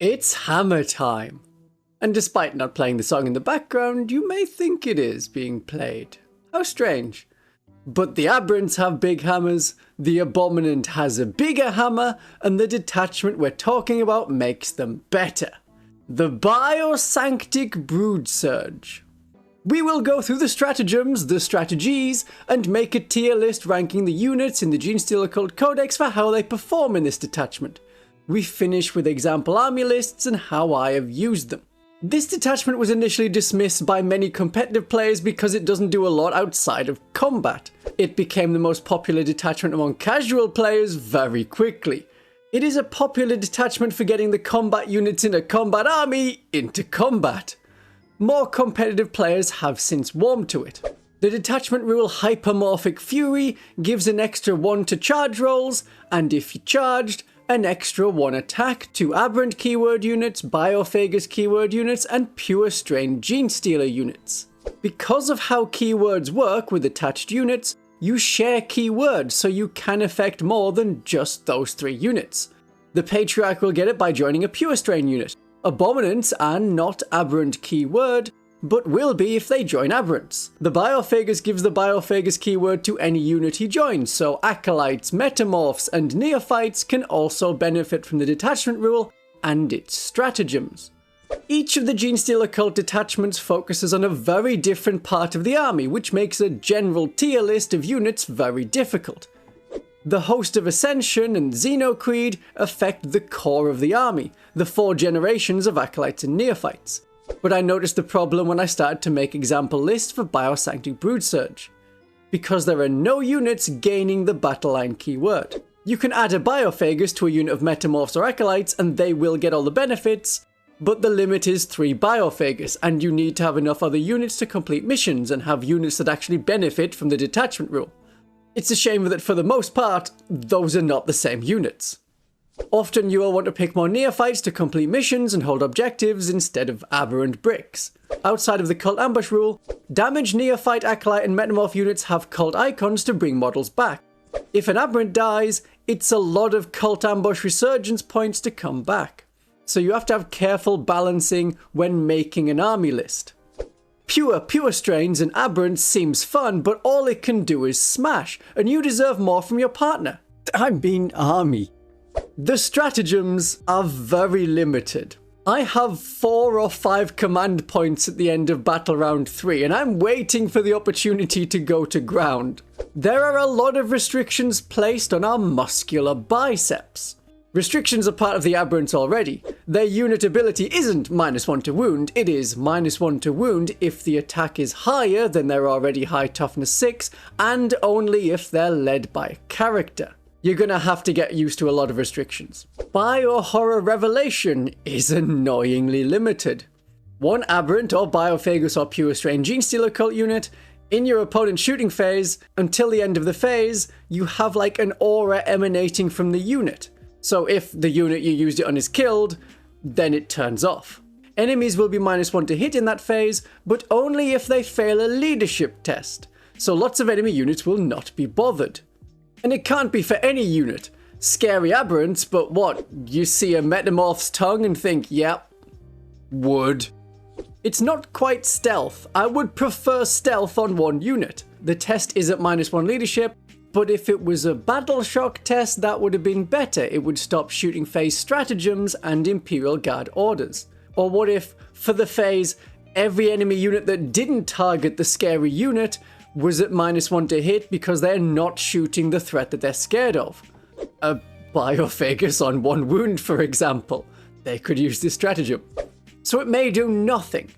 It's hammer time. And despite not playing the song in the background, you may think it is being played. How strange. But the Aberrants have big hammers, the Abominant has a bigger hammer, and the detachment we're talking about makes them better. The Biosanctic Broodsurge. We will go through the stratagems, the strategies, and make a tier list ranking the units in the Genestealer Cult Codex for how they perform in this detachment. We finish with example army lists and how I have used them. This detachment was initially dismissed by many competitive players because it doesn't do a lot outside of combat. It became the most popular detachment among casual players very quickly. It is a popular detachment for getting the combat units in a combat army into combat. More competitive players have since warmed to it. The detachment rule Hypermorphic Fury gives an extra 1 to charge rolls, and if you charged, an extra 1 attack to Aberrant keyword units, Biophagus keyword units, and Purestrains Genestealer units. Because of how keywords work with attached units, you share keywords so you can affect more than just those 3 units. The Patriarch will get it by joining a Purestrain unit. Abominants are not Aberrant keyword, but will be if they join Aberrants. The Biophagus gives the Biophagus keyword to any unit he joins, so Acolytes, Metamorphs, and Neophytes can also benefit from the detachment rule and its stratagems. Each of the Genestealer Cult detachments focuses on a very different part of the army, which makes a general tier list of units very difficult. The Host of Ascension and Xenocreed affect the core of the army, the 4 generations of Acolytes and Neophytes. But I noticed the problem when I started to make example lists for Biosanctic Broodsurge. Because there are no units gaining the battle line keyword. You can add a Biophagus to a unit of Metamorphs or Acolytes and they will get all the benefits, but the limit is 3 Biophagus, and you need to have enough other units to complete missions and have units that actually benefit from the detachment rule. It's a shame that for the most part, those are not the same units. Often you will want to pick more Neophytes to complete missions and hold objectives instead of Aberrant bricks. Outside of the Cult Ambush rule, damaged Neophyte, Acolyte and Metamorph units have Cult Icons to bring models back. If an Aberrant dies, it's a lot of Cult Ambush Resurgence points to come back. So you have to have careful balancing when making an army list. Purestrains and Aberrants seems fun, but all it can do is smash, and you deserve more from your partner. I mean army. The stratagems are very limited. I have 4 or 5 command points at the end of battle round 3, and I'm waiting for the opportunity to go to ground. There are a lot of restrictions placed on our muscular biceps. Restrictions are part of the Aberrants already. Their unit ability isn't -1 to wound, it is -1 to wound if the attack is higher than their already high toughness 6, and only if they're led by a character. You're gonna have to get used to a lot of restrictions. Biohorror Revelation is annoyingly limited. 1 Aberrant or Biophagus or Purestrains Genestealer Cult unit in your opponent's shooting phase. Until the end of the phase, you have like an aura emanating from the unit. So if the unit you used it on is killed, then it turns off. Enemies will be -1 to hit in that phase, but only if they fail a leadership test. So lots of enemy units will not be bothered. And it can't be for any unit. Scary Aberrants, but what? You see a Metamorph's tongue and think, yep, would. It's not quite stealth. I would prefer stealth on 1 unit. The test is at -1 leadership, but if it was a battle shock test, that would have been better. It would stop shooting phase stratagems and Imperial Guard orders. Or what if, for the phase, every enemy unit that didn't target the scary unit was at -1 to hit because they're not shooting the threat that they're scared of? A Biophagus on 1 wound, for example. They could use this stratagem. So it may do nothing,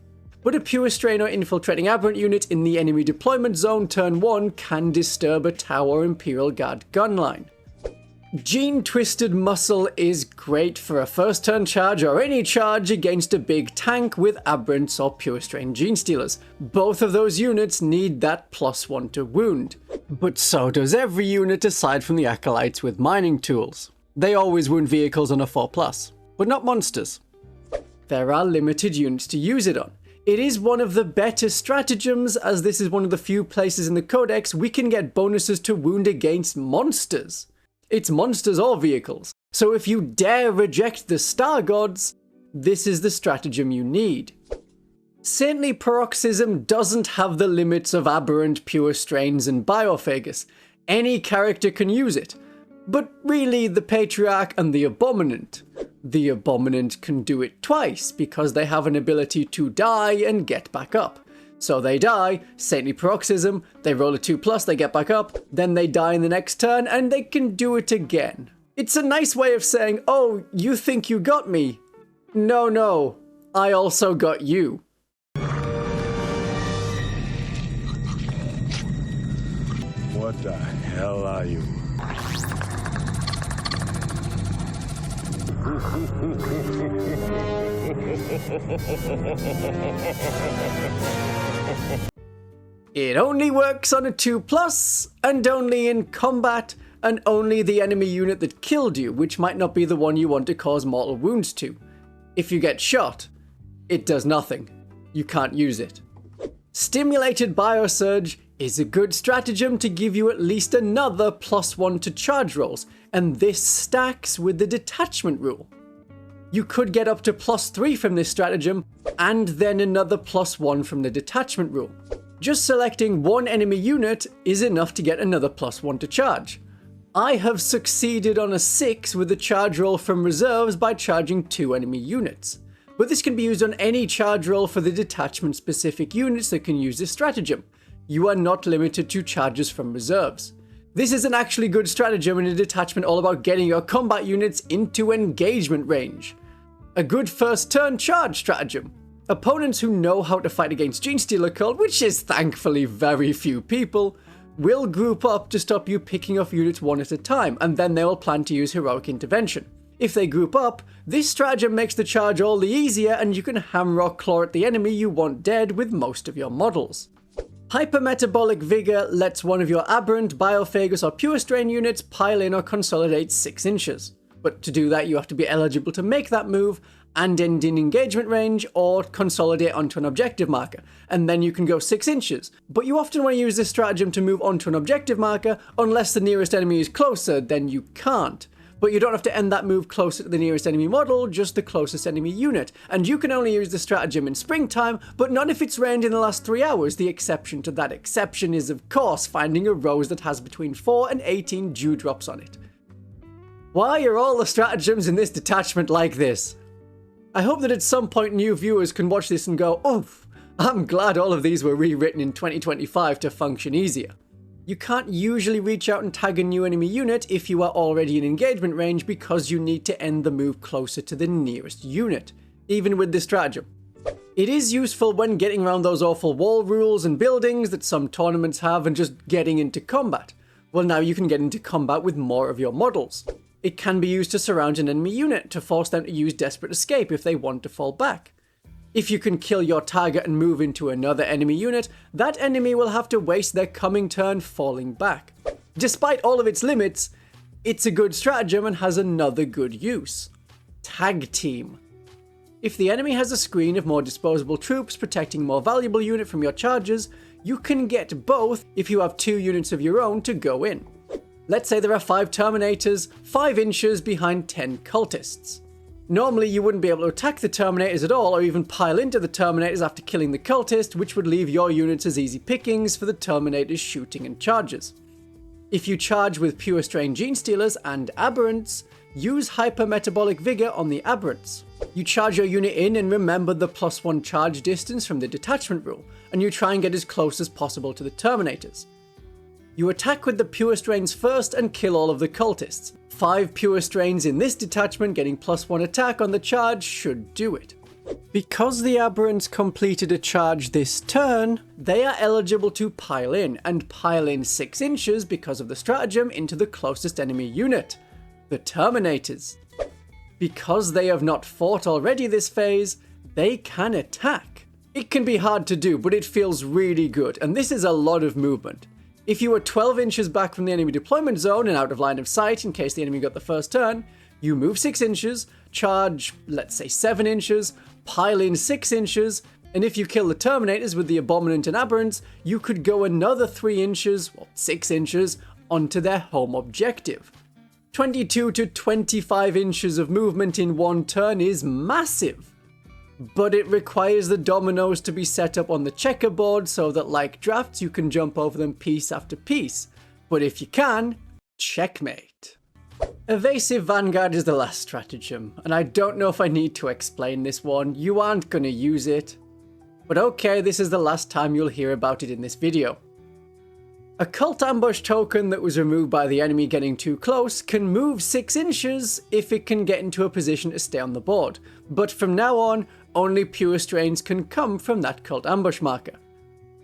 but a Purestrain or infiltrating Aberrant unit in the enemy deployment zone turn 1 can disturb a Tower or Imperial Guard gun line. Gene Twisted Muscle is great for a first turn charge or any charge against a big tank with Aberrants or Purestrains Genestealers. Both of those units need that +1 to wound. But so does every unit aside from the Acolytes with mining tools. They always wound vehicles on a 4+, but not monsters. There are limited units to use it on. It is one of the better stratagems, as this is one of the few places in the Codex we can get bonuses to wound against monsters. It's monsters or vehicles, so if you dare reject the Star Gods, this is the stratagem you need. Saintly Paroxysm doesn't have the limits of Aberrant, Purestrains, and Biophagus. Any character can use it. But really, the Patriarch and the Abominant. The Abominant can do it twice, because they have an ability to die and get back up. So they die, Saintly Paroxysm, they roll a 2+, they get back up, then they die in the next turn, and they can do it again. It's a nice way of saying, oh, you think you got me? No, I also got you. What the hell are you? It only works on a 2+, and only in combat, and only the enemy unit that killed you, which might not be the one you want to cause mortal wounds to. If you get shot, it does nothing. You can't use it. Stimulated Biosurge is a good stratagem to give you at least another +1 to charge rolls, and this stacks with the detachment rule. You could get up to +3 from this stratagem, and then another +1 from the detachment rule. Just selecting one enemy unit is enough to get another +1 to charge. I have succeeded on a 6 with a charge roll from reserves by charging 2 enemy units. But this can be used on any charge roll for the detachment specific units that can use this stratagem. You are not limited to charges from reserves. This is an actually good stratagem in a detachment all about getting your combat units into engagement range. A good first turn charge stratagem. Opponents who know how to fight against Genestealer Cult, which is thankfully very few people, will group up to stop you picking off units one at a time, and then they will plan to use heroic intervention. If they group up, this stratagem makes the charge all the easier, and you can hammer or claw at the enemy you want dead with most of your models. Hypermetabolic Vigor lets one of your Aberrant, Biophagus, or Purestrain units pile in or consolidate 6 inches. But to do that, you have to be eligible to make that move and end in engagement range or consolidate onto an objective marker, and then you can go 6 inches. But you often want to use this stratagem to move onto an objective marker unless the nearest enemy is closer, then you can't. But you don't have to end that move closer to the nearest enemy model, just the closest enemy unit. And you can only use the stratagem in springtime, but not if it's rained in the last 3 hours. The exception to that exception is, of course, finding a rose that has between 4 and 18 dewdrops on it. Why are all the stratagems in this detachment like this? I hope that at some point new viewers can watch this and go, oof, I'm glad all of these were rewritten in 2025 to function easier. You can't usually reach out and tag a new enemy unit if you are already in engagement range because you need to end the move closer to the nearest unit, even with this stratagem. It is useful when getting around those awful wall rules and buildings that some tournaments have and just getting into combat. Well, now you can get into combat with more of your models. It can be used to surround an enemy unit to force them to use Desperate Escape if they want to fall back. If you can kill your target and move into another enemy unit, that enemy will have to waste their coming turn falling back. Despite all of its limits, it's a good stratagem and has another good use. Tag Team. If the enemy has a screen of more disposable troops protecting a more valuable unit from your charges, you can get both if you have 2 units of your own to go in. Let's say there are 5 Terminators, 5 inches behind 10 Cultists. Normally you wouldn't be able to attack the Terminators at all or even pile into the Terminators after killing the Cultist, which would leave your units as easy pickings for the Terminators' shooting and charges. If you charge with Purestrains Genestealers and Aberrants, use Hypermetabolic Vigor on the Aberrants. You charge your unit in and remember the +1 charge distance from the detachment rule, and you try and get as close as possible to the Terminators. You attack with the Purestrains first and kill all of the Cultists. 5 Purestrains in this detachment getting +1 attack on the charge should do it. Because the Aberrants completed a charge this turn, they are eligible to pile in, and pile in 6 inches because of the stratagem into the closest enemy unit, the Terminators. Because they have not fought already this phase, they can attack. It can be hard to do, but it feels really good, and this is a lot of movement. If you were 12 inches back from the enemy deployment zone and out of line of sight in case the enemy got the first turn, you move 6 inches, charge, let's say 7 inches, pile in 6 inches, and if you kill the Terminators with the Abominant and Aberrants, you could go another 3 inches, or 6 inches, onto their home objective. 22 to 25 inches of movement in one turn is massive, but it requires the dominoes to be set up on the checkerboard so that, like drafts, you can jump over them piece after piece. But if you can, checkmate. Evasive Vanguard is the last stratagem, and I don't know if I need to explain this one. You aren't gonna use it. But okay, this is the last time you'll hear about it in this video. A cult ambush token that was removed by the enemy getting too close can move 6 inches if it can get into a position to stay on the board, but from now on, only pure strains can come from that cult ambush marker.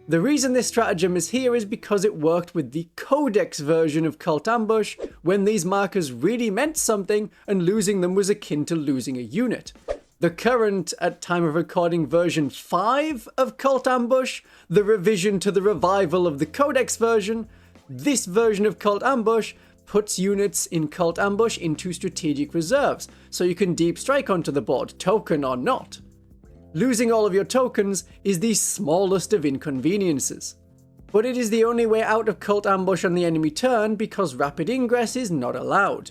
The reason this stratagem is here is because it worked with the Codex version of Cult Ambush when these markers really meant something and losing them was akin to losing a unit. The current, at time of recording, version 5 of Cult Ambush, the revision to the revival of the Codex version, this version of Cult Ambush puts units in Cult Ambush into strategic reserves, so you can deep strike onto the board, token or not. Losing all of your tokens is the smallest of inconveniences. But it is the only way out of Cult Ambush on the enemy turn because rapid ingress is not allowed.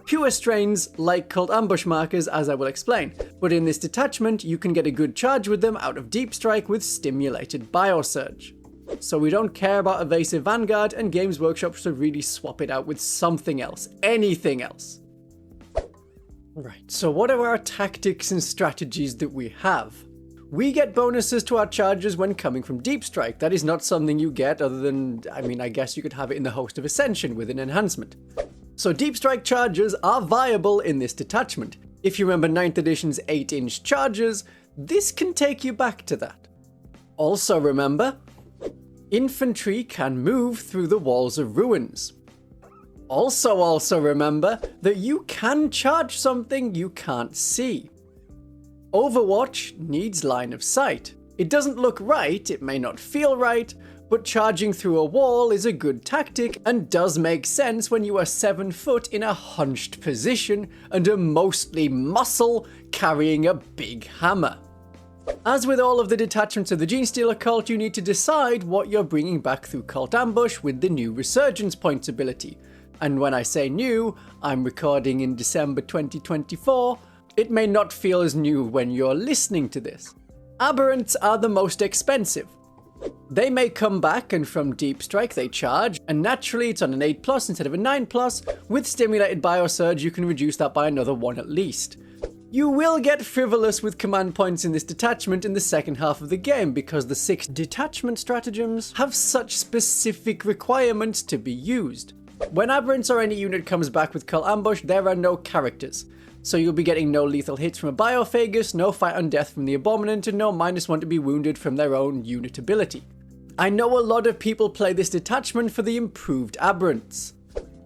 Pure strains like Cult Ambush markers, as I will explain, but in this detachment you can get a good charge with them out of Deep Strike with Stimulated Biosurge. So we don't care about Evasive Vanguard, and Games Workshop should really swap it out with something else, anything else. Right, so what are our tactics and strategies that we have? We get bonuses to our charges when coming from Deep Strike. That is not something you get other than, I guess you could have it in the Host of Ascension with an enhancement. So Deep Strike charges are viable in this detachment. If you remember 9th edition's 8-inch charges, this can take you back to that. Also remember, infantry can move through the walls of ruins. Also remember that you can charge something you can't see. Overwatch needs line of sight. It doesn't look right, it may not feel right, but charging through a wall is a good tactic and does make sense when you are 7 foot in a hunched position and are mostly muscle carrying a big hammer. As with all of the detachments of the Genestealer Cult, you need to decide what you're bringing back through Cult Ambush with the new Resurgence Points ability. And when I say new, I'm recording in December 2024, it may not feel as new when you're listening to this. Aberrants are the most expensive. They may come back and from Deep Strike they charge, and naturally it's on an 8+ instead of a 9+, with Stimulated Biosurge you can reduce that by another 1 at least. You will get frivolous with command points in this detachment in the second half of the game because the 6 detachment stratagems have such specific requirements to be used. When Aberrants or any unit comes back with Cult Ambush, there are no characters. So you'll be getting no lethal hits from a Biophagus, no fight on death from the Abominant, and no -1 to be wounded from their own unit ability. I know a lot of people play this detachment for the improved Aberrants.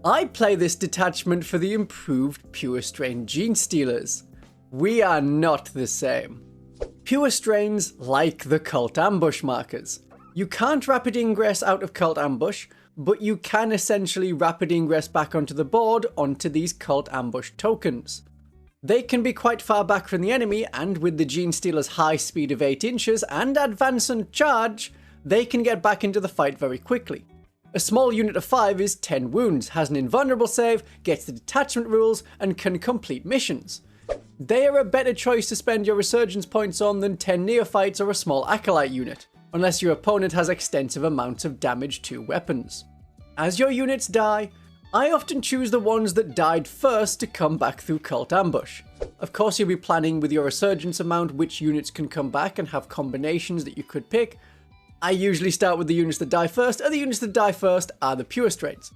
I play this detachment for the improved Pure Strain Genestealers. We are not the same. Pure Strains like the Cult Ambush markers. You can't rapid ingress out of Cult Ambush, but you can essentially rapid ingress back onto the board onto these Cult Ambush tokens. They can be quite far back from the enemy, and with the Genestealer's high speed of 8 inches and advance and charge, they can get back into the fight very quickly. A small unit of 5 is 10 wounds, has an invulnerable save, gets the detachment rules, and can complete missions. They are a better choice to spend your resurgence points on than 10 neophytes or a small acolyte unit, unless your opponent has extensive amounts of damage to weapons. As your units die, I often choose the ones that died first to come back through Cult Ambush. Of course you'll be planning with your resurgence amount which units can come back and have combinations that you could pick. I usually start with the units that die first, and the units that die first are the Pure Strains.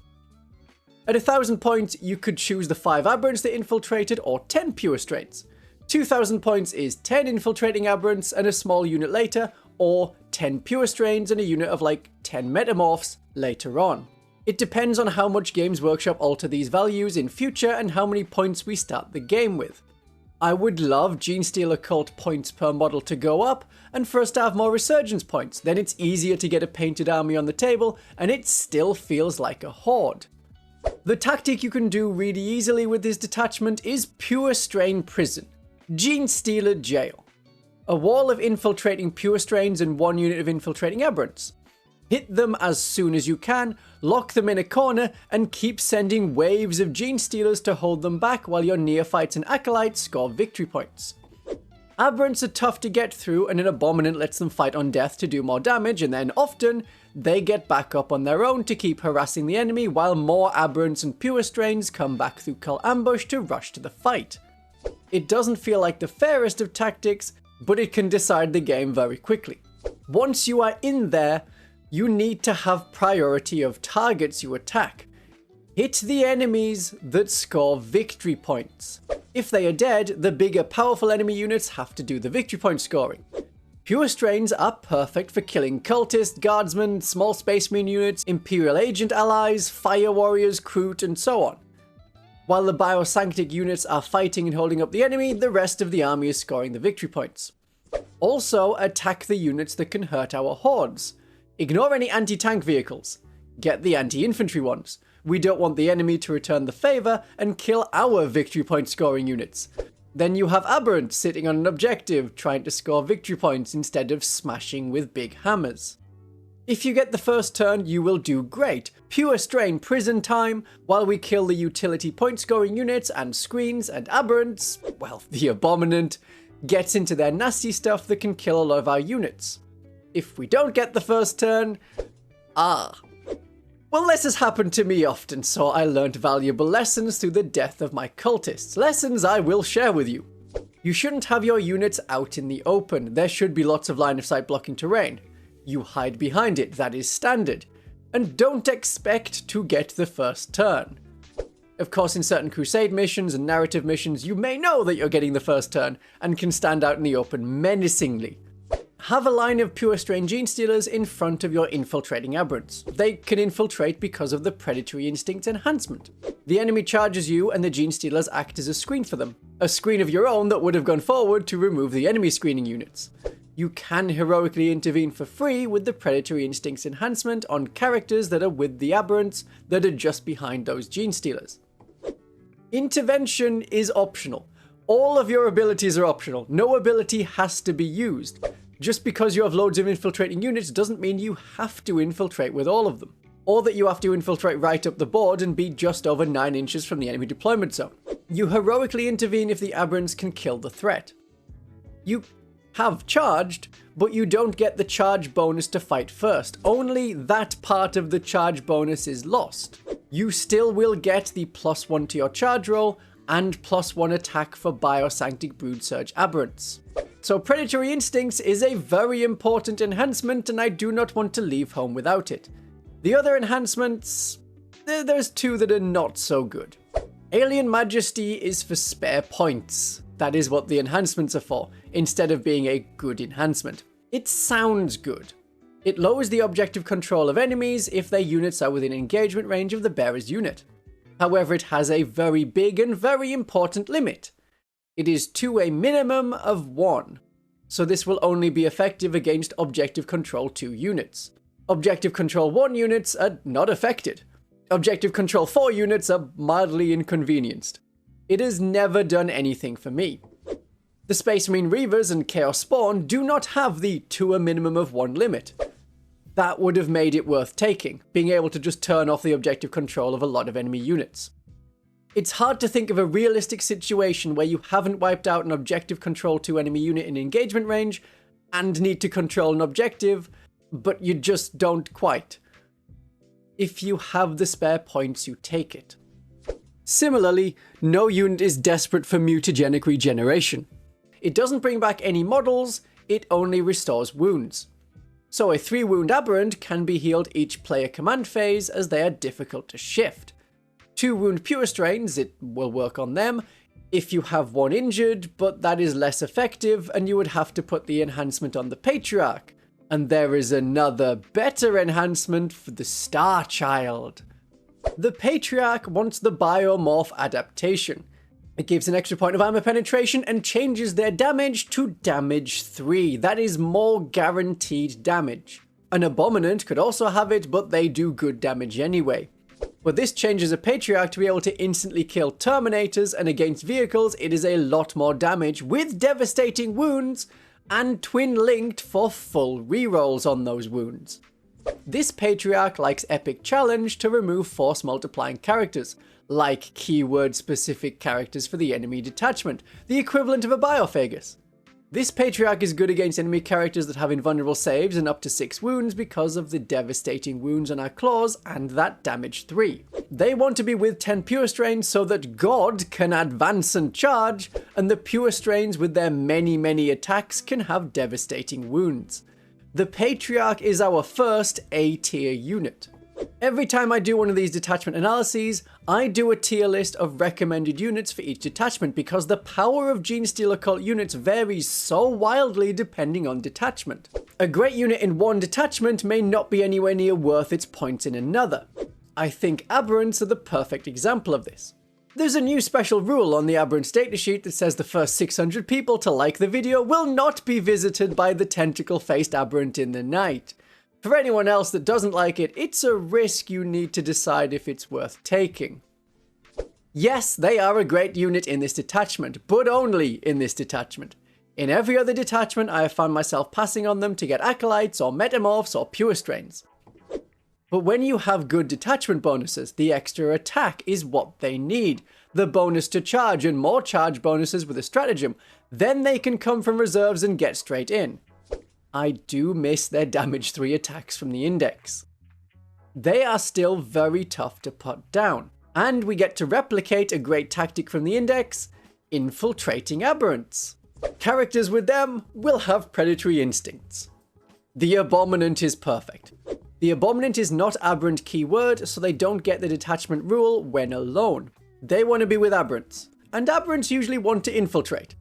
At 1000 points you could choose the 5 Aberrants that infiltrated or 10 Pure Strains. 2000 points is 10 infiltrating Aberrants and a small unit later, or 10 Pure Strains and a unit of like 10 Metamorphs later on. It depends on how much Games Workshop alter these values in future and how many points we start the game with. I would love Genestealer Cult points per model to go up, and for us to have more Resurgence points, then it's easier to get a painted army on the table, and it still feels like a horde. The tactic you can do really easily with this detachment is Pure Strain Prison, Genestealer Jail. A wall of infiltrating Pure Strains and 1 unit of infiltrating Aberrants. Hit them as soon as you can, lock them in a corner, and keep sending waves of Genestealers to hold them back while your neophytes and acolytes score victory points. Aberrants are tough to get through, and an Abominant lets them fight on death to do more damage, and then often they get back up on their own to keep harassing the enemy while more Aberrants and Purestrains come back through Cult Ambush to rush to the fight. It doesn't feel like the fairest of tactics, but it can decide the game very quickly. Once you are in there, you need to have priority of targets you attack. Hit the enemies that score victory points. If they are dead, the bigger powerful enemy units have to do the victory point scoring. Purestrains are perfect for killing cultists, guardsmen, small space marine units, Imperial agent allies, fire warriors, Kroot, and so on. While the Biosanctic units are fighting and holding up the enemy, the rest of the army is scoring the victory points. Also, attack the units that can hurt our hordes. Ignore any anti-tank vehicles. Get the anti-infantry ones. We don't want the enemy to return the favour and kill our victory point scoring units. Then you have Aberrants sitting on an objective trying to score victory points instead of smashing with big hammers. If you get the first turn, you will do great. Purestrain prison time while we kill the utility point scoring units and screens, and Aberrants, well, the Abominant, gets into their nasty stuff that can kill a lot of our units. If we don't get the first turn, well, this has happened to me often, so I learned valuable lessons through the death of my cultists. Lessons I will share with you. You shouldn't have your units out in the open. There should be lots of line of sight blocking terrain. You hide behind it, that is standard. And don't expect to get the first turn. Of course, in certain crusade missions and narrative missions, you may know that you're getting the first turn and can stand out in the open menacingly. Have a line of Purestrain Genestealers in front of your infiltrating Aberrants. They can infiltrate because of the Predatory Instinct enhancement. The enemy charges you and the Genestealers act as a screen for them. A screen of your own that would have gone forward to remove the enemy screening units. You can heroically intervene for free with the Predatory Instincts enhancement on characters that are with the Aberrants that are just behind those Genestealers. Intervention is optional. All of your abilities are optional. No ability has to be used. Just because you have loads of infiltrating units doesn't mean you have to infiltrate with all of them. Or that you have to infiltrate right up the board and be just over 9 inches from the enemy deployment zone. You heroically intervene if the Aberrants can kill the threat. You have charged, but you don't get the charge bonus to fight first. Only that part of the charge bonus is lost. You still will get the +1 to your charge roll and +1 attack for Biosanctic Broodsurge Aberrants. So Predatory Instincts is a very important enhancement, and I do not want to leave home without it. The other enhancements, there's 2 that are not so good. Alien Majesty is for spare points. That is what the enhancements are for, instead of being a good enhancement. It sounds good. It lowers the objective control of enemies if their units are within engagement range of the bearer's unit. However, it has a very big and very important limit. It is to a minimum of 1, so this will only be effective against Objective Control 2 units. Objective Control 1 units are not affected. Objective Control 4 units are mildly inconvenienced. It has never done anything for me. The Space Marine Reavers and Chaos Spawn do not have the to a minimum of 1 limit. That would have made it worth taking, being able to just turn off the objective control of a lot of enemy units. It's hard to think of a realistic situation where you haven't wiped out an objective control 2 enemy unit in engagement range and need to control an objective, but you just don't quite. If you have the spare points, you take it. Similarly, no unit is desperate for mutagenic regeneration. It doesn't bring back any models, it only restores wounds. So a 3 wound Aberrant can be healed each player command phase as they are difficult to shift. 2 wound Purestrains, it will work on them if you have 1 injured, but that is less effective and you would have to put the enhancement on the Patriarch. And there is another better enhancement for the Star Child. The Patriarch wants the Biomorph adaptation. It gives an extra point of armor penetration and changes their damage to damage 3. That is more guaranteed damage. An Abominant could also have it, but they do good damage anyway. But this changes a Patriarch to be able to instantly kill Terminators, and against vehicles it is a lot more damage with devastating wounds and twin linked for full rerolls on those wounds. This Patriarch likes Epic Challenge to remove force multiplying characters, like keyword-specific characters for the enemy detachment, the equivalent of a Biophagus. This Patriarch is good against enemy characters that have invulnerable saves and up to 6 wounds because of the devastating wounds on our claws and that damage 3. They want to be with 10 Purestrains so that God can advance and charge, and the Purestrains with their many attacks can have devastating wounds. The Patriarch is our first A-tier unit. Every time I do one of these detachment analyses, I do a tier list of recommended units for each detachment because the power of Genestealer Cult units varies so wildly depending on detachment. A great unit in one detachment may not be anywhere near worth its points in another. I think Aberrants are the perfect example of this. There's a new special rule on the Aberrants datasheet that says the first 600 people to like the video will not be visited by the tentacle-faced Aberrant in the night. For anyone else that doesn't like it, it's a risk you need to decide if it's worth taking. Yes, they are a great unit in this detachment, but only in this detachment. In every other detachment, I have found myself passing on them to get acolytes or metamorphs or Purestrains. But when you have good detachment bonuses, the extra attack is what they need. The bonus to charge and more charge bonuses with a stratagem, then they can come from reserves and get straight in. I do miss their damage 3 attacks from the index. They are still very tough to put down, and we get to replicate a great tactic from the index, infiltrating Aberrants. Characters with them will have predatory instincts. The Abominant is perfect. The Abominant is not Aberrant keyword, so they don't get the detachment rule when alone. They want to be with Aberrants, and Aberrants usually want to infiltrate.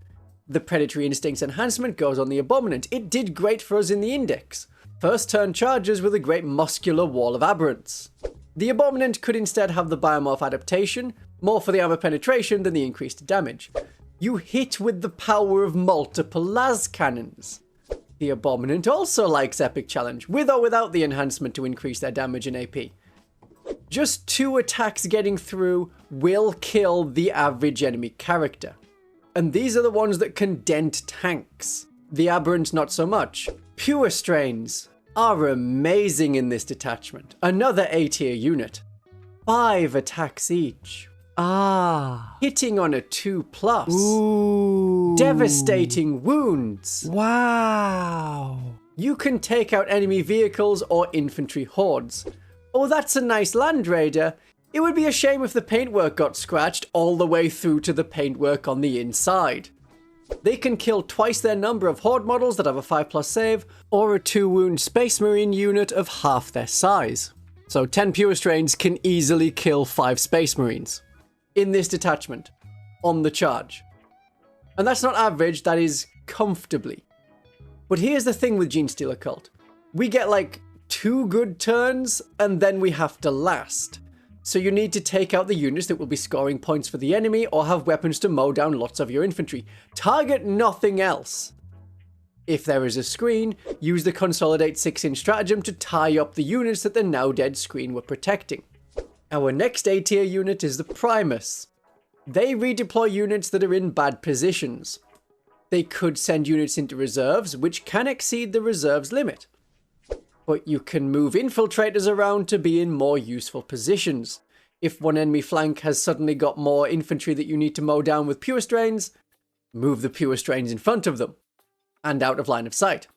The Predatory Instincts enhancement goes on the Abominant. It did great for us in the index. First turn charges with a great muscular wall of Aberrants. The Abominant could instead have the Biomorph adaptation, more for the armor penetration than the increased damage. You hit with the power of multiple las cannons. The Abominant also likes Epic Challenge, with or without the enhancement to increase their damage and AP. Just 2 attacks getting through will kill the average enemy character. And these are the ones that can dent tanks. The Aberrants not so much. Purestrains are amazing in this detachment. Another A-tier unit. 5 attacks each. Hitting on a 2+. Ooh. Devastating wounds. Wow. You can take out enemy vehicles or infantry hordes. Oh, that's a nice Land Raider. It would be a shame if the paintwork got scratched all the way through to the paintwork on the inside. They can kill twice their number of horde models that have a 5+ save, or a 2-wound Space Marine unit of half their size. So 10 Purestrains can easily kill 5 Space Marines. In this detachment. On the charge. And that's not average, that is comfortably. But here's the thing with Genestealer Cult. We get like 2 good turns, and then we have to last. So you need to take out the units that will be scoring points for the enemy or have weapons to mow down lots of your infantry. Target nothing else. If there is a screen, use the Consolidate 6-inch stratagem to tie up the units that the now dead screen were protecting. Our next A-tier unit is the Primus. They redeploy units that are in bad positions. They could send units into reserves, which can exceed the reserves limit. But you can move infiltrators around to be in more useful positions. If one enemy flank has suddenly got more infantry that you need to mow down with Purestrains, move the Purestrains in front of them, and out of line of sight.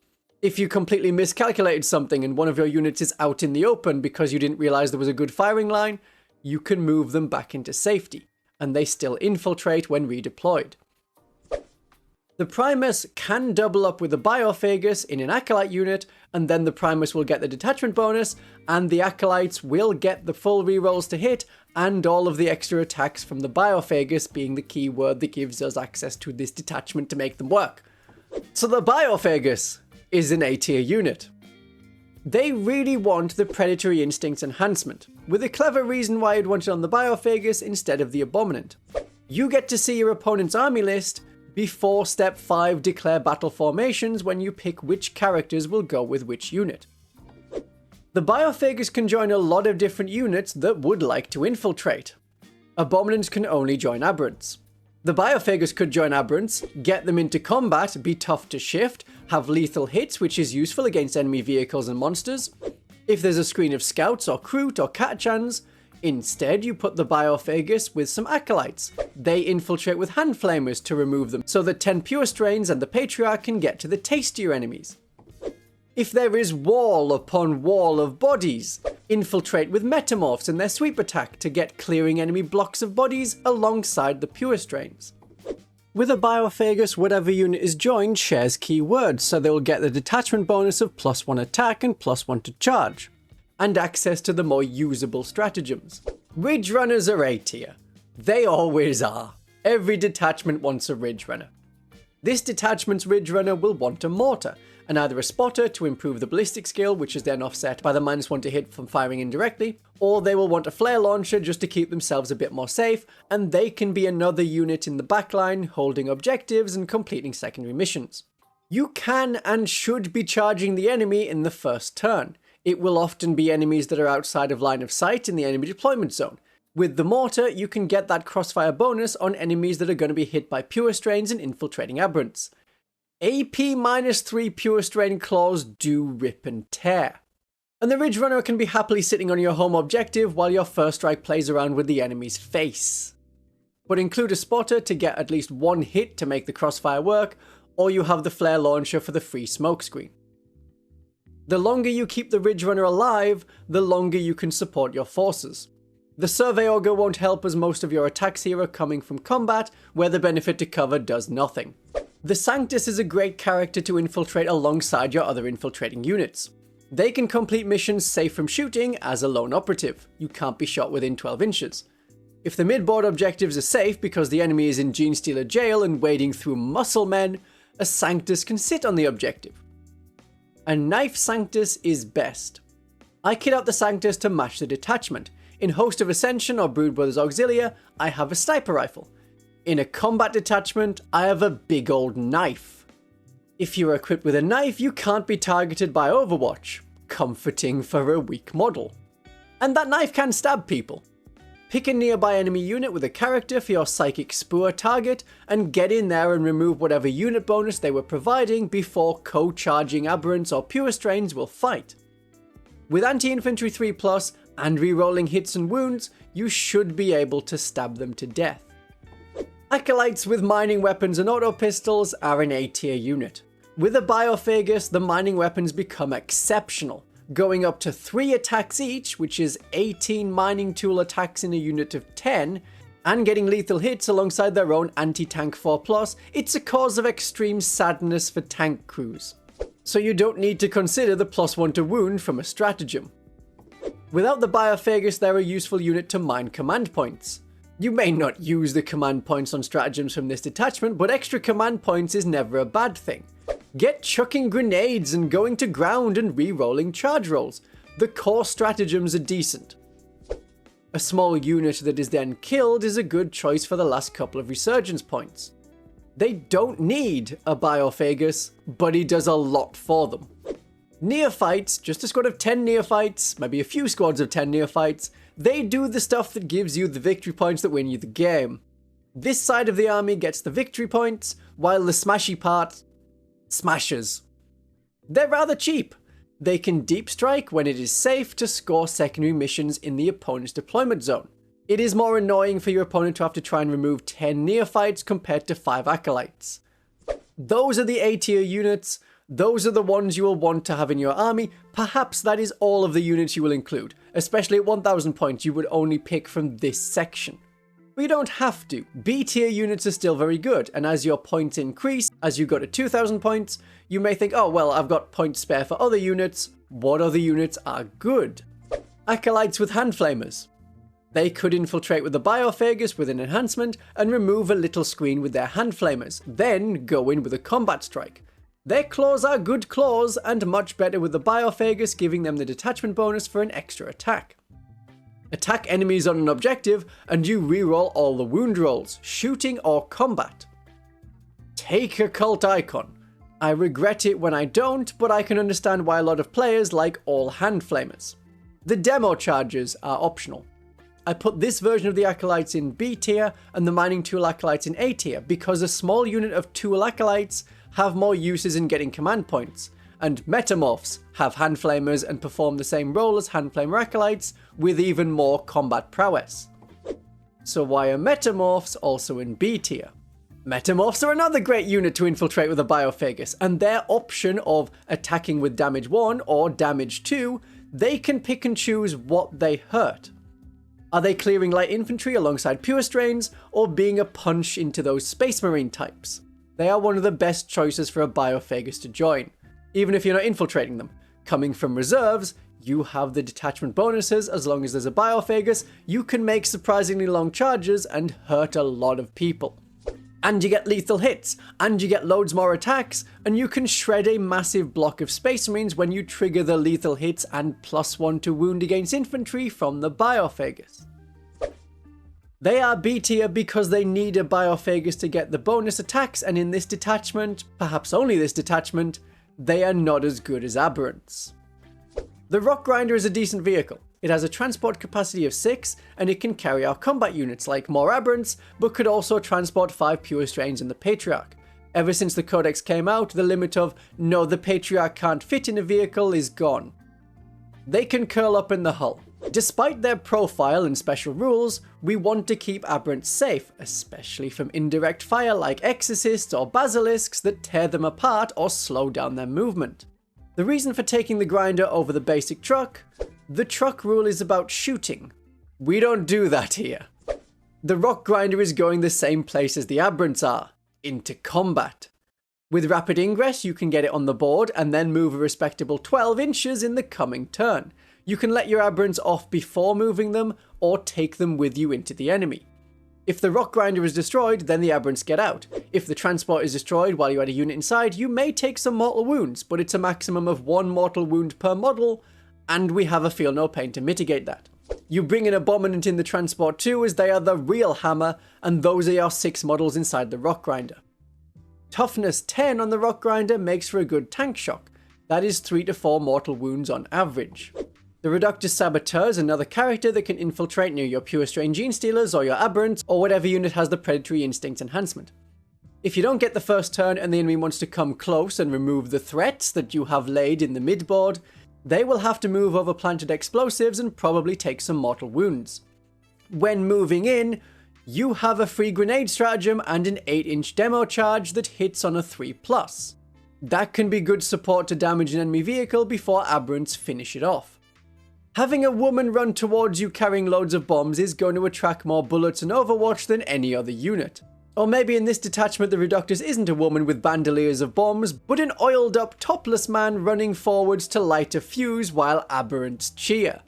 If you completely miscalculated something and one of your units is out in the open because you didn't realize there was a good firing line, you can move them back into safety, and they still infiltrate when redeployed. The Primus can double up with the Biophagus in an Acolyte unit, and then the Primus will get the detachment bonus, and the Acolytes will get the full rerolls to hit, and all of the extra attacks from the Biophagus being the key word that gives us access to this detachment to make them work. So the Biophagus is an A-tier unit. They really want the Predatory Instincts enhancement, with a clever reason why you'd want it on the Biophagus instead of the Abominant. You get to see your opponent's army list before Step 5 declare battle formations when you pick which characters will go with which unit. The Biophagus can join a lot of different units that would like to infiltrate. Abominants can only join Aberrants. The Biophagus could join Aberrants, get them into combat, be tough to shift, have lethal hits which is useful against enemy vehicles and monsters. If there's a screen of scouts or Kroot or Catachans, instead you put the Biophagus with some acolytes. They infiltrate with hand flamers to remove them, so that 10 Purestrains and the Patriarch can get to the tastier enemies. If there is wall upon wall of bodies, infiltrate with Metamorphs and their sweep attack to get clearing enemy blocks of bodies alongside the Purestrains. With a Biophagus, whatever unit is joined shares keywords, so they will get the detachment bonus of +1 attack and +1 to charge, and access to the more usable stratagems. Ridge Runners are A tier. They always are. Every detachment wants a Ridge Runner. This detachment's Ridge Runner will want a mortar, and either a spotter to improve the ballistic skill, which is then offset by the -1 to hit from firing indirectly, or they will want a flare launcher just to keep themselves a bit more safe, and they can be another unit in the backline holding objectives and completing secondary missions. You can and should be charging the enemy in the first turn. It will often be enemies that are outside of line of sight in the enemy deployment zone. With the mortar, you can get that crossfire bonus on enemies that are going to be hit by Purestrains and infiltrating Aberrants. AP -3 Purestrain claws do rip and tear. And the Ridge Runner can be happily sitting on your home objective while your first strike plays around with the enemy's face. But include a spotter to get at least one hit to make the crossfire work, or you have the flare launcher for the free smokescreen. The longer you keep the Ridge Runner alive, the longer you can support your forces. The Survey Augur won't help, as most of your attacks here are coming from combat, where the benefit to cover does nothing. The Sanctus is a great character to infiltrate alongside your other infiltrating units. They can complete missions safe from shooting as a lone operative. You can't be shot within 12 inches. If the mid-board objectives are safe because the enemy is in Genestealer jail and wading through muscle men, a Sanctus can sit on the objective. A Knife Sanctus is best. I kit out the Sanctus to match the detachment. In Host of Ascension or Brood Brothers Auxilia, I have a sniper rifle. In a combat detachment, I have a big old knife. If you're equipped with a knife, you can't be targeted by Overwatch. Comforting for a weak model. And that knife can stab people. Pick a nearby enemy unit with a character for your Psychic Spoor target, and get in there and remove whatever unit bonus they were providing before co-charging Aberrants or Purestrains will fight. With Anti-Infantry 3+, and re-rolling hits and wounds, you should be able to stab them to death. Acolytes with mining weapons and auto pistols are an A tier unit. With a Biophagus, the mining weapons become exceptional, going up to 3 attacks each, which is 18 mining tool attacks in a unit of 10, and getting lethal hits alongside their own anti-tank 4+, it's a cause of extreme sadness for tank crews. So you don't need to consider the +1 to wound from a stratagem. Without the Biophagus, they're a useful unit to mine command points. You may not use the command points on stratagems from this detachment, but extra command points is never a bad thing. Get chucking grenades and going to ground and re-rolling charge rolls. The core stratagems are decent. A small unit that is then killed is a good choice for the last couple of resurgence points. They don't need a Biophagus, but he does a lot for them. Neophytes, just a squad of 10 neophytes, maybe a few squads of 10 neophytes, they do the stuff that gives you the victory points that win you the game. This side of the army gets the victory points, while the smashy part smashes. They're rather cheap. They can deep strike when it is safe to score secondary missions in the opponent's deployment zone. It is more annoying for your opponent to have to try and remove 10 neophytes compared to 5 acolytes. Those are the A tier units. Those are the ones you will want to have in your army. Perhaps that is all of the units you will include. Especially at 1000 points, you would only pick from this section. But you don't have to. B tier units are still very good, and as your points increase, as you go to 2000 points, you may think, oh well, I've got points spare for other units. What other units are good? Acolytes with hand flamers. They could infiltrate with the Biophagus with an enhancement and remove a little screen with their hand flamers, then go in with a combat strike. Their claws are good claws and much better with the Biophagus, giving them the detachment bonus for an extra attack. Attack enemies on an objective and you reroll all the wound rolls, shooting or combat. Take a cult icon. I regret it when I don't, but I can understand why a lot of players like all hand flamers. The demo charges are optional. I put this version of the acolytes in B tier and the mining tool acolytes in A tier because a small unit of tool acolytes have more uses in getting command points, and Metamorphs have Hand Flamers and perform the same role as Hand Flamer Acolytes with even more combat prowess. So why are Metamorphs also in B tier? Metamorphs are another great unit to infiltrate with a Biophagus, and their option of attacking with damage 1 or damage 2, they can pick and choose what they hurt. Are they clearing light infantry alongside Purestrains, or being a punch into those Space Marine types? They are one of the best choices for a Biophagus to join, even if you're not infiltrating them. Coming from reserves, you have the detachment bonuses. As long as there's a Biophagus, you can make surprisingly long charges and hurt a lot of people. And you get lethal hits, and you get loads more attacks, and you can shred a massive block of Space Marines when you trigger the lethal hits and +1 to wound against infantry from the Biophagus. They are B tier because they need a Biophagus to get the bonus attacks, and in this detachment, perhaps only this detachment, they are not as good as Aberrants. The Rock Grinder is a decent vehicle. It has a transport capacity of 6, and it can carry our combat units like more Aberrants, but could also transport 5 Purestrains in the Patriarch. Ever since the Codex came out, the limit of "no, the Patriarch can't fit in a vehicle" is gone. They can curl up in the hull. Despite their profile and special rules, we want to keep Aberrants safe, especially from indirect fire like Exorcists or Basilisks that tear them apart or slow down their movement. The reason for taking the Grinder over the basic truck? The truck rule is about shooting. We don't do that here. The Rock Grinder is going the same place as the Aberrants are, into combat. With rapid ingress, you can get it on the board and then move a respectable 12 inches in the coming turn. You can let your Aberrants off before moving them, or take them with you into the enemy. If the Rock Grinder is destroyed, then the Aberrants get out. If the transport is destroyed while you had a unit inside, you may take some mortal wounds, but it's a maximum of 1 mortal wound per model, and we have a Feel No Pain to mitigate that. You bring an Abominant in the transport too, as they are the real hammer, and those are your 6 models inside the Rock Grinder. Toughness 10 on the Rock Grinder makes for a good tank shock. That is 3 to 4 mortal wounds on average. The Reductus Saboteur is another character that can infiltrate near your Purestrain Genestealers or your Aberrants, or whatever unit has the Predatory Instincts enhancement. If you don't get the first turn and the enemy wants to come close and remove the threats that you have laid in the midboard, they will have to move over planted explosives and probably take some mortal wounds. When moving in, you have a free grenade stratagem and an 8-inch demo charge that hits on a 3+. That can be good support to damage an enemy vehicle before Aberrants finish it off. Having a woman run towards you carrying loads of bombs is going to attract more bullets in Overwatch than any other unit. Or maybe in this detachment the Reductus isn't a woman with bandoliers of bombs, but an oiled up topless man running forwards to light a fuse while Aberrants cheer.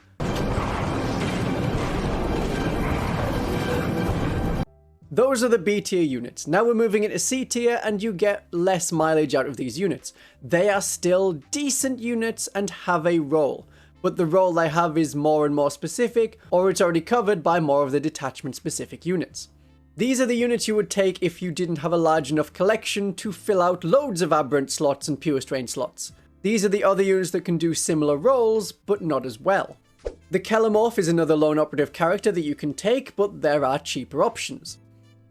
Those are the B tier units. Now we're moving into C tier and you get less mileage out of these units. They are still decent units and have a role, but the role they have is more and more specific, or it's already covered by more of the detachment specific units. These are the units you would take if you didn't have a large enough collection to fill out loads of Aberrant slots and Purestrain slots. These are the other units that can do similar roles, but not as well. The Kellamorph is another lone operative character that you can take, but there are cheaper options.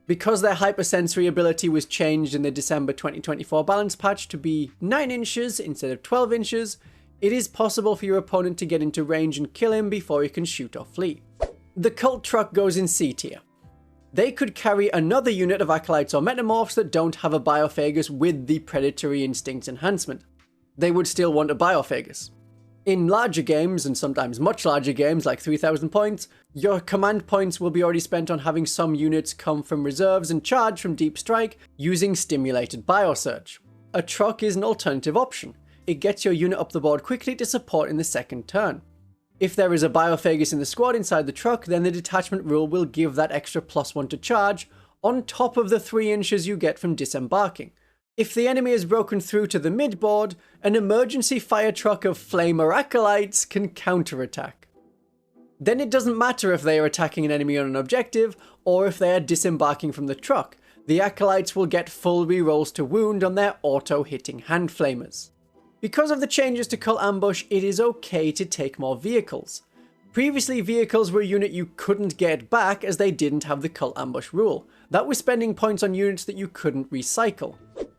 Because their hypersensory ability was changed in the December 2024 balance patch to be 9 inches instead of 12 inches, it is possible for your opponent to get into range and kill him before he can shoot or flee. The Cult Truck goes in C tier. They could carry another unit of Acolytes or Metamorphs that don't have a Biophagus with the Predatory Instincts enhancement. They would still want a Biophagus. In larger games, and sometimes much larger games like 3000 points, your command points will be already spent on having some units come from reserves and charge from Deep Strike using Stimulated Biosurge. A truck is an alternative option. It gets your unit up the board quickly to support in the second turn. If there is a Biophagus in the squad inside the truck, then the detachment rule will give that extra +1 to charge, on top of the 3 inches you get from disembarking. If the enemy is broken through to the midboard, an emergency fire truck of Flamer Acolytes can counterattack. Then it doesn't matter if they are attacking an enemy on an objective, or if they are disembarking from the truck. The Acolytes will get full rerolls to wound on their auto-hitting hand flamers. Because of the changes to Cult Ambush, it is okay to take more vehicles. Previously, vehicles were a unit you couldn't get back as they didn't have the Cult Ambush rule. That was spending points on units that you couldn't recycle.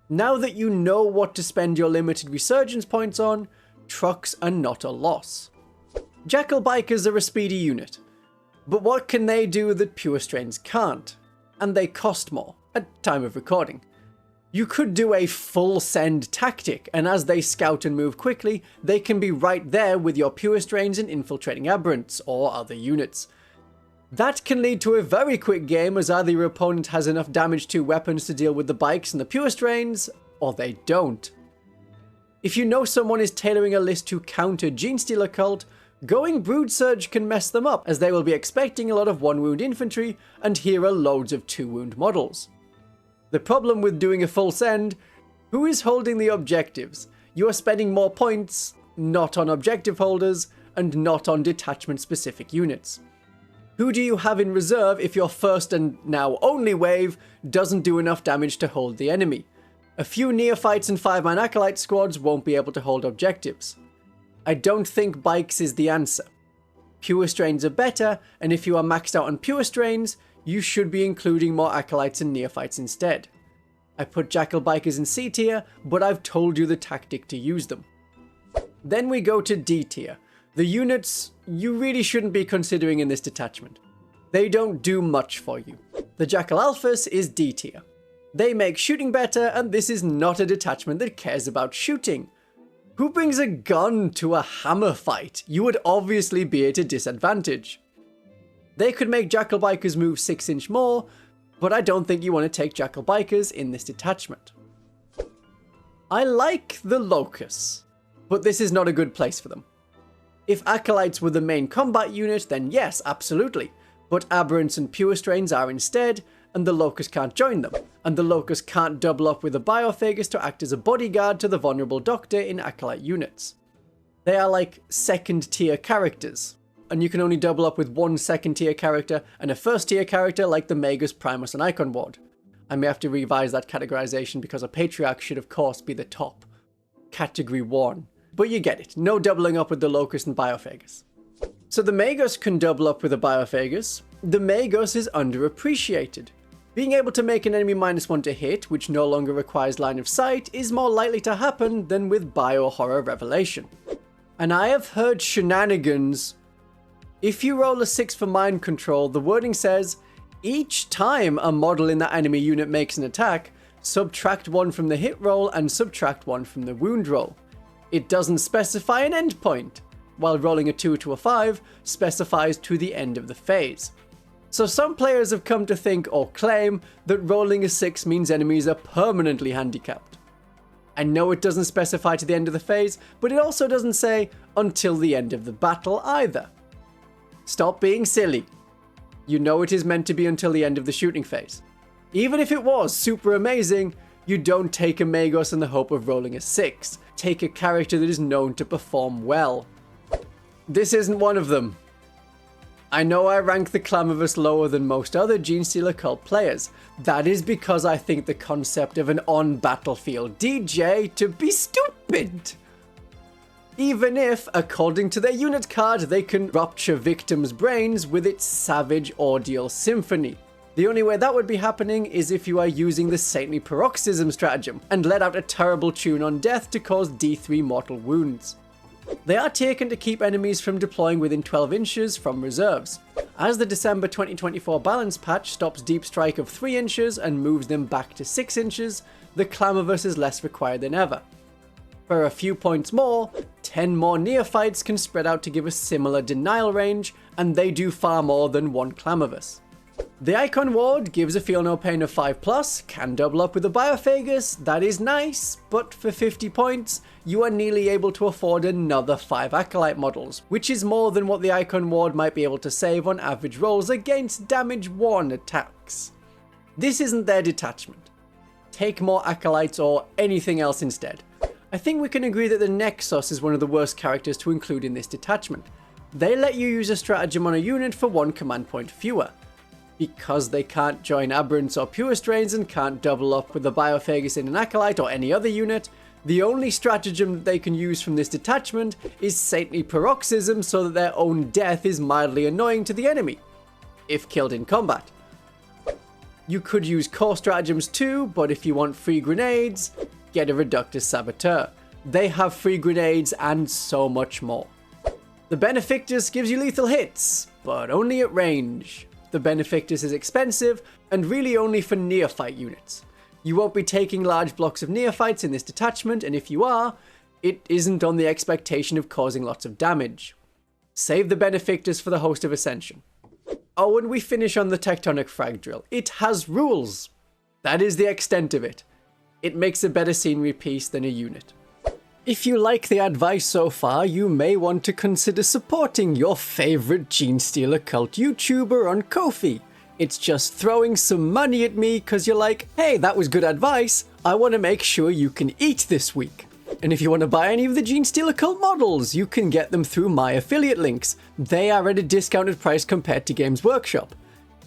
Now that you know what to spend your limited resurgence points on, trucks are not a loss. Jackal Bikers are a speedy unit, but what can they do that Purestrains can't? And they cost more, at time of recording. You could do a full send tactic, and as they scout and move quickly, they can be right there with your Purestrains and infiltrating Aberrants, or other units. That can lead to a very quick game, as either your opponent has enough damage to weapons to deal with the bikes and the Purestrains, or they don't. If you know someone is tailoring a list to counter Genestealer Cult, going Broodsurge can mess them up, as they will be expecting a lot of 1-wound infantry, and here are loads of 2-wound models. The problem with doing a full send, who is holding the objectives? You are spending more points, not on objective holders, and not on detachment specific units. Who do you have in reserve if your first and now only wave doesn't do enough damage to hold the enemy? A few neophytes and 5-man acolyte squads won't be able to hold objectives. I don't think bikes is the answer. Purestrains are better, and if you are maxed out on Purestrains, you should be including more acolytes and neophytes instead. I put Jackal Bikers in C tier, but I've told you the tactic to use them. Then we go to D tier, the units you really shouldn't be considering in this detachment. They don't do much for you. The Jackal Alphas is D tier. They make shooting better, and this is not a detachment that cares about shooting. Who brings a gun to a hammer fight? You would obviously be at a disadvantage. They could make Jackal Bikers move 6-inch more, but I don't think you want to take Jackal Bikers in this detachment. I like the Locusts, but this is not a good place for them. If Acolytes were the main combat unit, then yes, absolutely, but Aberrants and Purestrains are instead, and the Locust can't join them, and the Locust can't double up with a Biophagus to act as a bodyguard to the vulnerable Doctor in Acolyte units. They are like second tier characters, and you can only double up with one second tier character and a first tier character like the Magus, Primus and Icon Ward. I may have to revise that categorization because a Patriarch should of course be the top. Category 1. But you get it, no doubling up with the Locust and Biophagus. So the Magus can double up with a Biophagus. The Magus is underappreciated. Being able to make an enemy -1 to hit, which no longer requires line of sight, is more likely to happen than with Bio Horror Revelation. And I have heard shenanigans. If you roll a 6 for mind control, the wording says, each time a model in that enemy unit makes an attack, subtract 1 from the hit roll and subtract 1 from the wound roll. It doesn't specify an endpoint, while rolling a 2 to a 5 specifies to the end of the phase. So some players have come to think or claim that rolling a 6 means enemies are permanently handicapped. I know it doesn't specify to the end of the phase, but it also doesn't say until the end of the battle either. Stop being silly. You know it is meant to be until the end of the shooting phase. Even if it was super amazing, you don't take a Magos in the hope of rolling a 6. Take a character that is known to perform well. This isn't one of them. I know I rank the Clamavus lower than most other Genestealer Cult players. That is because I think the concept of an on-battlefield DJ to be stupid. Even if, according to their unit card, they can rupture victims' brains with its Savage Ordeal Symphony. The only way that would be happening is if you are using the Saintly Paroxysm stratagem and let out a terrible tune on death to cause D3 mortal wounds. They are taken to keep enemies from deploying within 12 inches from reserves. As the December 2024 balance patch stops deep strike of 3 inches and moves them back to 6 inches, the Clamavus is less required than ever. For a few points more, 10 more neophytes can spread out to give a similar denial range, and they do far more than one Clamavus. The Icon Ward gives a Feel No Pain of 5+, can double up with a Biophagus, that is nice, but for 50 points, you are nearly able to afford another 5 Acolyte models, which is more than what the Icon Ward might be able to save on average rolls against damage 1 attacks. This isn't their detachment. Take more Acolytes or anything else instead. I think we can agree that the Nexus is one of the worst characters to include in this detachment. They let you use a stratagem on a unit for 1 command point fewer. Because they can't join Aberrants or Purestrains and can't double up with the Biophagus in an Acolyte or any other unit, the only stratagem that they can use from this detachment is Saintly Paroxysm so that their own death is mildly annoying to the enemy, if killed in combat. You could use core stratagems too, but if you want free grenades, get a Reductus Saboteur. They have free grenades and so much more. The Benefactus gives you lethal hits, but only at range. The Benefactus is expensive and really only for neophyte units. You won't be taking large blocks of neophytes in this detachment, and if you are, it isn't on the expectation of causing lots of damage. Save the Benefactus for the Host of Ascension. Oh, and we finish on the Tectonic Frag Drill. It has rules. That is the extent of it. It makes a better scenery piece than a unit. If you like the advice so far, you may want to consider supporting your favourite Genestealer Cult YouTuber on Ko-fi. It's just throwing some money at me because you're like, hey, that was good advice. I want to make sure you can eat this week. And if you want to buy any of the Genestealer Cult models, you can get them through my affiliate links. They are at a discounted price compared to Games Workshop.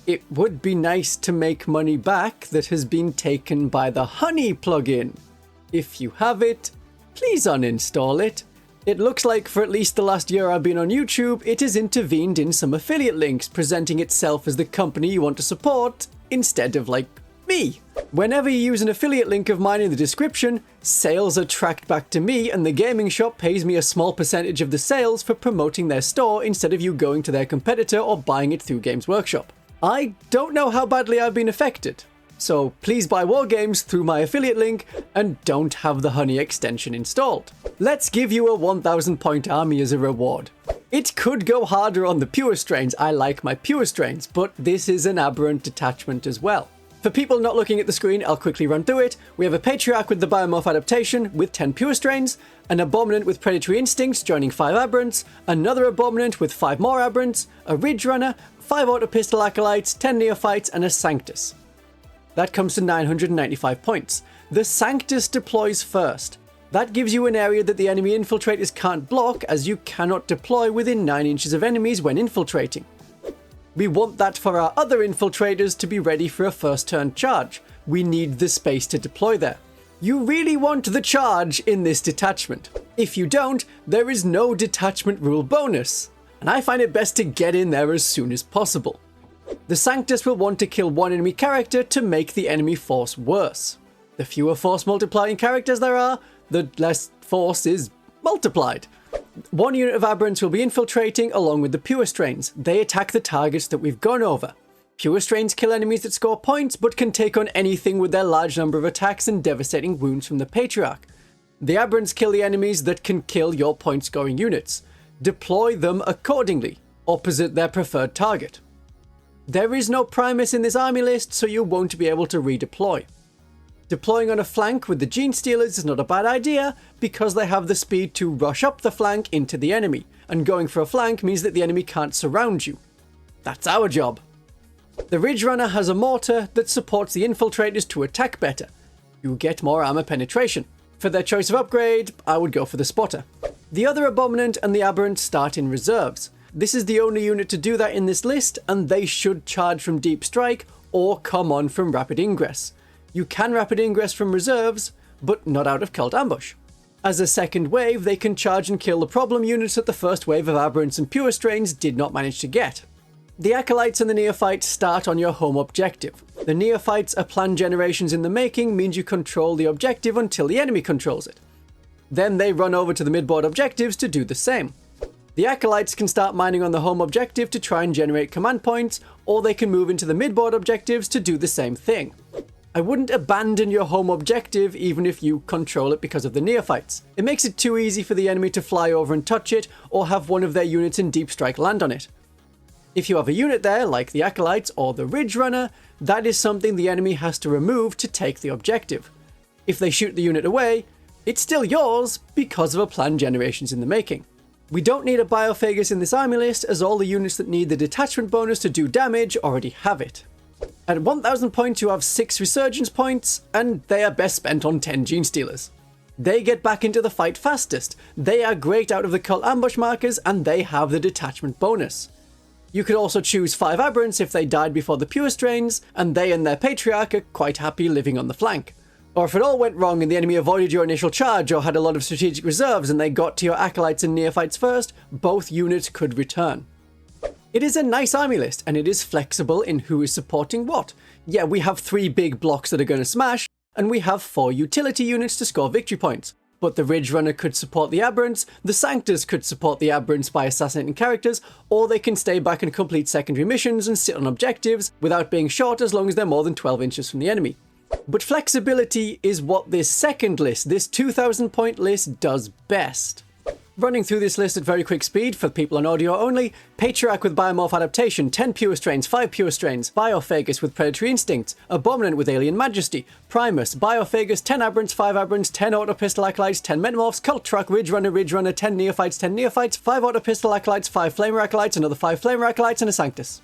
It would be nice to make money back that has been taken by the Honey plugin. If you have it, please uninstall it. It looks like for at least the last year I've been on YouTube, it has intervened in some affiliate links, presenting itself as the company you want to support, instead of like me. Whenever you use an affiliate link of mine in the description, sales are tracked back to me and the gaming shop pays me a small percentage of the sales for promoting their store instead of you going to their competitor or buying it through Games Workshop. I don't know how badly I've been affected, so please buy Wargames through my affiliate link and don't have the Honey extension installed. Let's give you a 1000 point army as a reward. It could go harder on the Purestrains. I like my Purestrains, but this is an Aberrant detachment as well. For people not looking at the screen, I'll quickly run through it. We have a Patriarch with the Biomorph adaptation with 10 Purestrains, an Abominant with Predatory Instincts joining 5 Aberrants, another Abominant with 5 more Aberrants, a Ridge Runner, 5 Auto Pistol Acolytes, 10 Neophytes, and a Sanctus. That comes to 995 points. The Sanctus deploys first. That gives you an area that the enemy infiltrators can't block, as you cannot deploy within 9 inches of enemies when infiltrating. We want that for our other infiltrators to be ready for a first turn charge. We need the space to deploy there. You really want the charge in this detachment. If you don't, there is no detachment rule bonus, and I find it best to get in there as soon as possible. The Sanctus will want to kill one enemy character to make the enemy force worse. The fewer force multiplying characters there are, the less force is multiplied. One unit of Aberrants will be infiltrating along with the Purestrains. They attack the targets that we've gone over. Purestrains kill enemies that score points, but can take on anything with their large number of attacks and devastating wounds from the Patriarch. The Aberrants kill the enemies that can kill your point scoring units. Deploy them accordingly, opposite their preferred target. There is no Primus in this army list, so you won't be able to redeploy. Deploying on a flank with the Genestealers is not a bad idea, because they have the speed to rush up the flank into the enemy, and going for a flank means that the enemy can't surround you. That's our job. The Ridge Runner has a mortar that supports the infiltrators to attack better. You get more armor penetration. For their choice of upgrade, I would go for the Spotter. The other Abominant and the Aberrant start in reserves. This is the only unit to do that in this list, and they should charge from Deep Strike or come on from Rapid Ingress. You can Rapid Ingress from reserves, but not out of Cult Ambush. As a second wave, they can charge and kill the problem units that the first wave of Aberrants and Purestrains did not manage to get. The Acolytes and the Neophytes start on your home objective. The Neophytes are planned generations in the making, means you control the objective until the enemy controls it. Then they run over to the midboard objectives to do the same. The Acolytes can start mining on the home objective to try and generate command points, or they can move into the midboard objectives to do the same thing. I wouldn't abandon your home objective even if you control it because of the Neophytes. It makes it too easy for the enemy to fly over and touch it, or have one of their units in Deep Strike land on it. If you have a unit there, like the Acolytes or the Ridge Runner, that is something the enemy has to remove to take the objective. If they shoot the unit away, it's still yours because of a plan generations in the making. We don't need a Biophagus in this army list, as all the units that need the detachment bonus to do damage already have it. At 1000 points you have 6 Resurgence points, and they are best spent on 10 Genestealers. They get back into the fight fastest, they are great out of the Cult Ambush markers, and they have the detachment bonus. You could also choose 5 Aberrants if they died before the Purestrains, and they and their Patriarch are quite happy living on the flank. Or if it all went wrong and the enemy avoided your initial charge or had a lot of strategic reserves and they got to your Acolytes and Neophytes first, both units could return. It is a nice army list, and it is flexible in who is supporting what. Yeah, we have 3 big blocks that are going to smash, and we have 4 utility units to score victory points. But the Ridge Runner could support the Aberrants, the Sanctus could support the Aberrants by assassinating characters, or they can stay back and complete secondary missions and sit on objectives without being shot as long as they're more than 12 inches from the enemy. But flexibility is what this second list, this 2,000 point list, does best. Running through this list at very quick speed for people on audio only: Patriarch with Biomorph Adaptation, 10 Pure Strains, 5 Pure Strains, Biophagus with Predatory Instincts, Abominant with Alien Majesty, Primus, Biophagus, 10 Aberrants, 5 Aberrants, 10 Auto Pistol Acolytes, 10 Metamorphs, Cult Truck, Ridge Runner, 10 Neophytes, 5 Auto Pistol Acolytes, 5 Flamer Acolytes, another 5 Flamer Acolytes, and a Sanctus.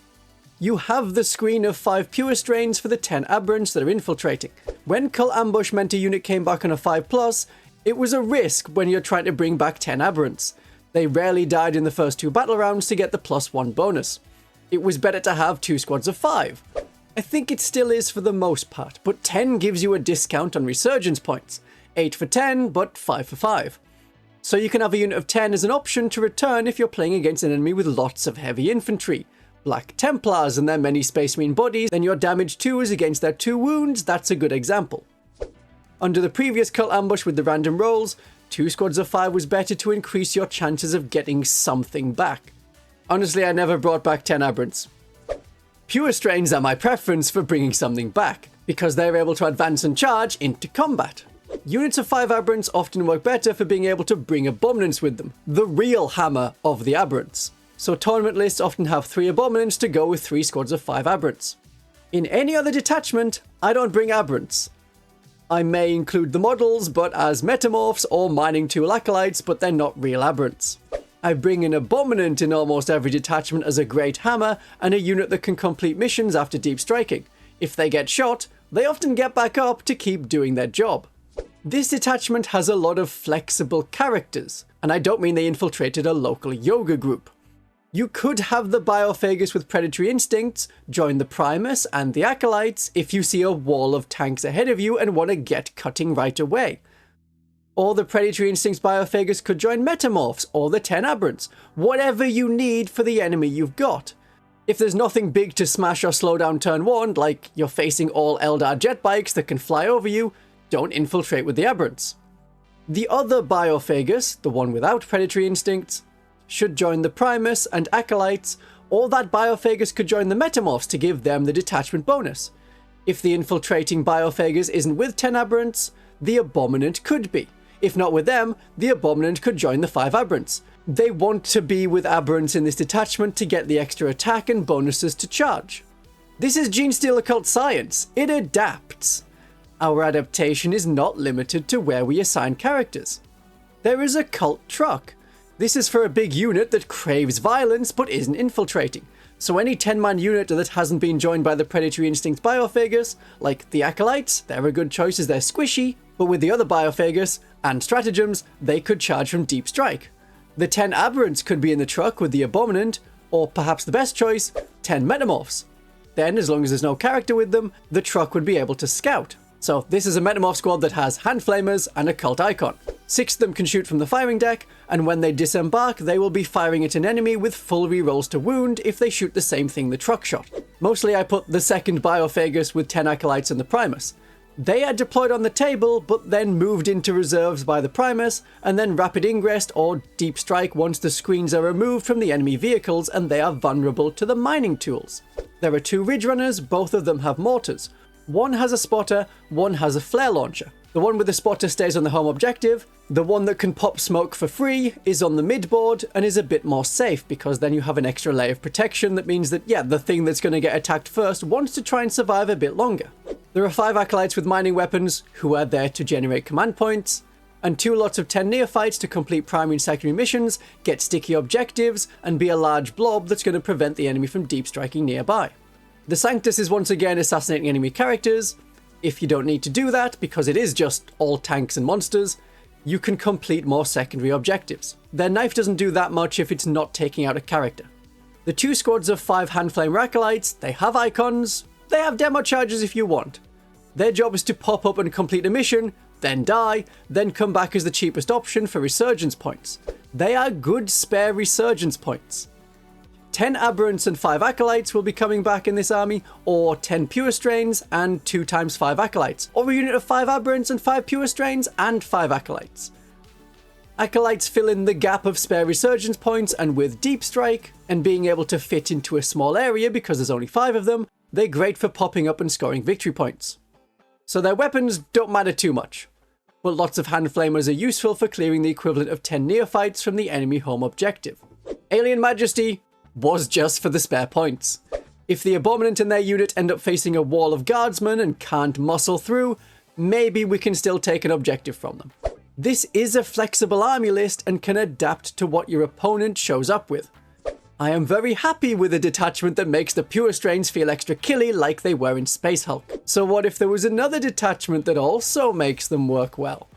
You have the screen of 5 Pure Strains for the 10 Aberrants that are infiltrating. When Cult Ambush meant a unit came back on a 5+, it was a risk when you're trying to bring back 10 Aberrants. They rarely died in the first 2 battle rounds to get the +1 bonus. It was better to have 2 squads of 5. I think it still is for the most part, but 10 gives you a discount on resurgence points. 8 for 10, but 5 for 5. So you can have a unit of 10 as an option to return if you're playing against an enemy with lots of heavy infantry. Black Templars and their many Space Marine bodies, then your damage 2 is against their 2 wounds, that's a good example. Under the previous Cult Ambush with the random rolls, 2 squads of 5 was better to increase your chances of getting something back. Honestly, I never brought back 10 Aberrants. Pure Strains are my preference for bringing something back, because they're able to advance and charge into combat. Units of 5 Aberrants often work better for being able to bring Abominants with them, the real hammer of the Aberrants. So tournament lists often have 3 Abominants to go with 3 squads of 5 Aberrants. In any other detachment, I don't bring Aberrants. I may include the models, but as Metamorphs or Mining Tool Acolytes, but they're not real Aberrants. I bring an Abominant in almost every detachment as a great hammer, and a unit that can complete missions after deep striking. If they get shot, they often get back up to keep doing their job. This detachment has a lot of flexible characters, and I don't mean they infiltrated a local yoga group. You could have the Biophagus with Predatory Instincts join the Primus and the Acolytes if you see a wall of tanks ahead of you and want to get cutting right away. Or the Predatory Instincts Biophagus could join Metamorphs or the 10 Aberrants, whatever you need for the enemy you've got. If there's nothing big to smash or slow down turn 1, like you're facing all Eldar jet bikes that can fly over you, don't infiltrate with the Aberrants. The other Biophagus, the one without Predatory Instincts, should join the Primus and Acolytes, or that Biophagus could join the Metamorphs to give them the detachment bonus. If the infiltrating Biophagus isn't with 10 Aberrants, the Abominant could be. If not with them, the Abominant could join the 5 Aberrants. They want to be with Aberrants in this detachment to get the extra attack and bonuses to charge. This is Genestealer Cult science. It adapts. Our adaptation is not limited to where we assign characters. There is a Cult Truck. This is for a big unit that craves violence but isn't infiltrating. So any 10-man unit that hasn't been joined by the Predatory Instincts Biophagus, like the Acolytes, they're a good choice as they're squishy, but with the other Biophagus and Stratagems, they could charge from deep strike. The 10 Aberrants could be in the truck with the Abominant, or perhaps the best choice, 10 Metamorphs. Then, as long as there's no character with them, the truck would be able to scout. So this is a Metamorph squad that has hand flamers and a cult icon. 6 of them can shoot from the firing deck, and when they disembark, they will be firing at an enemy with full rerolls to wound if they shoot the same thing the truck shot. Mostly I put the second Biophagus with 10 Acolytes and the Primus. They are deployed on the table, but then moved into reserves by the Primus, and then rapid ingress or deep strike once the screens are removed from the enemy vehicles and they are vulnerable to the mining tools. There are 2 Ridge Runners, both of them have mortars. One has a spotter, one has a flare launcher. The one with the spotter stays on the home objective. The one that can pop smoke for free is on the mid board and is a bit more safe because then you have an extra layer of protection that means that, yeah, the thing that's going to get attacked first wants to try and survive a bit longer. There are 5 Acolytes with mining weapons who are there to generate command points, and 2 lots of 10 Neophytes to complete primary and secondary missions, get sticky objectives, and be a large blob that's going to prevent the enemy from deep striking nearby. The Sanctus is once again assassinating enemy characters. If you don't need to do that, because it is just all tanks and monsters, you can complete more secondary objectives. Their knife doesn't do that much if it's not taking out a character. The 2 squads of 5 Handflame Acolytes, they have icons, they have demo charges if you want. Their job is to pop up and complete a mission, then die, then come back as the cheapest option for resurgence points. They are good spare resurgence points. 10 Aberrants and 5 Acolytes will be coming back in this army, or 10 Purestrains and 2 times 5 Acolytes, or a unit of 5 Aberrants and 5 Purestrains and 5 Acolytes. Acolytes fill in the gap of spare resurgence points, and with Deep Strike, and being able to fit into a small area because there's only 5 of them, they're great for popping up and scoring victory points. So their weapons don't matter too much, but lots of hand flamers are useful for clearing the equivalent of 10 neophytes from the enemy home objective. Alien Majesty was just for the spare points. If the Abominant and their unit end up facing a wall of guardsmen and can't muscle through, maybe we can still take an objective from them. This is a flexible army list and can adapt to what your opponent shows up with. I am very happy with a detachment that makes the Purestrains feel extra killy like they were in Space Hulk. So what if there was another detachment that also makes them work well?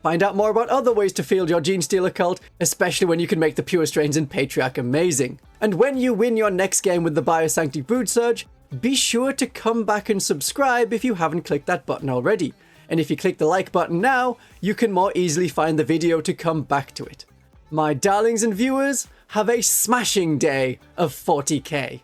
Find out more about other ways to field your Genestealer cult, especially when you can make the Purestrains and Patriarch amazing. And when you win your next game with the Biosanctic Broodsurge, be sure to come back and subscribe if you haven't clicked that button already. And if you click the like button now, you can more easily find the video to come back to it. My darlings and viewers, have a smashing day of 40k.